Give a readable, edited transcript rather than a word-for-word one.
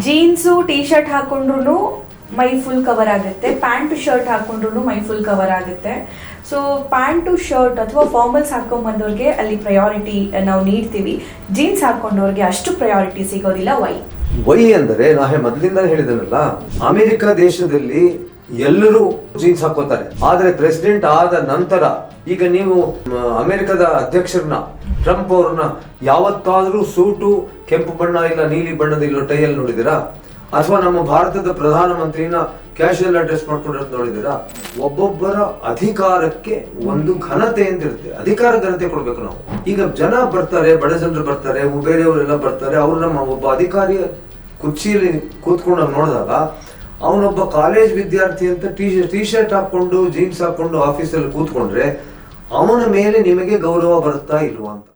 Jeans T shirt ಹಾಕೊಂಡ್ರು my full cover ಆಗುತ್ತೆ, pant shirt ಹಾಕೊಂಡ್ರು my full cover ಆಗುತ್ತೆ. So pant shirt ಅಥವಾ formals ಹಾಕೊಂಡ್ಬಂದವ್ರಿಗೆ ಅಲ್ಲಿ priority ನಾವು ನೀಡ್ತೀವಿ. Jeans ಹಾಕೊಂಡವ್ರಿಗೆ ಅಷ್ಟು ಪ್ರಯಾರಿಟಿ ಸಿಗೋದಿಲ್ಲ. ವೈ ಅಂದರೆ ನಾ ಮೊದಲಿಂದ ಹೇಳಿದನಲ್ಲ, ಅಮೆರಿಕ ದೇಶದಲ್ಲಿ ಎಲ್ಲರೂ ಜೀನ್ಸ್ ಹಾಕೋತಾರೆ. ಆದ್ರೆ ಪ್ರೆಸಿಡೆಂಟ್ ಆದ ನಂತರ ಈಗ ನೀವು ಅಮೆರಿಕದ ಅಧ್ಯಕ್ಷರನ್ನ ಟ್ರಂಪ್ ಅವ್ರನ್ನ ಯಾವತ್ತಾದ್ರೂ ಸೂಟು ಕೆಂಪು ಬಣ್ಣ ಇಲ್ಲ ನೀಲಿ ಬಣ್ಣದ ಇಲ್ಲ ಟೈಯಲ್ಲಿ ನೋಡಿದಿರಾ? ಅಥವಾ ನಮ್ಮ ಭಾರತದ ಪ್ರಧಾನಮಂತ್ರಿನ ಕ್ಯಾಶುಯಲ್ ಡ್ರೆಸ್ ಮಾಡ್ಕೊಂಡಿರೋದು ನೋಡಿದಿರಾ? ಒಬ್ಬೊಬ್ಬರ ಅಧಿಕಾರಕ್ಕೆ ಒಂದು ಘನತೆ ಎಂದಿರುತ್ತೆ. ಅಧಿಕಾರ ಘನತೆ ಕೊಡ್ಬೇಕು ನಾವು. ಈಗ ಜನ ಬರ್ತಾರೆ, ಬಡ ಜನರು ಬರ್ತಾರೆ, ಬೇರೆಯವರೆಲ್ಲ ಬರ್ತಾರೆ. ಅವ್ರು ನಮ್ಮ ಒಬ್ಬ ಅಧಿಕಾರಿ ಕುರ್ಚಿಯಲ್ಲಿ ಕೂತ್ಕೊಂಡು ನೋಡಿದಾಗ ಅವನೊಬ್ಬ ಕಾಲೇಜ್ ವಿದ್ಯಾರ್ಥಿ ಅಂತ ಟೀ ಶರ್ಟ್ ಹಾಕೊಂಡು ಜೀನ್ಸ್ ಹಾಕೊಂಡು ಆಫೀಸಲ್ಲಿ ಕೂತ್ಕೊಂಡ್ರೆ ಅವನ ಮೇಲೆ ನಿಮಗೆ ಗೌರವ ಬರುತ್ತಾ ಇಲ್ವಾ ಅಂತ.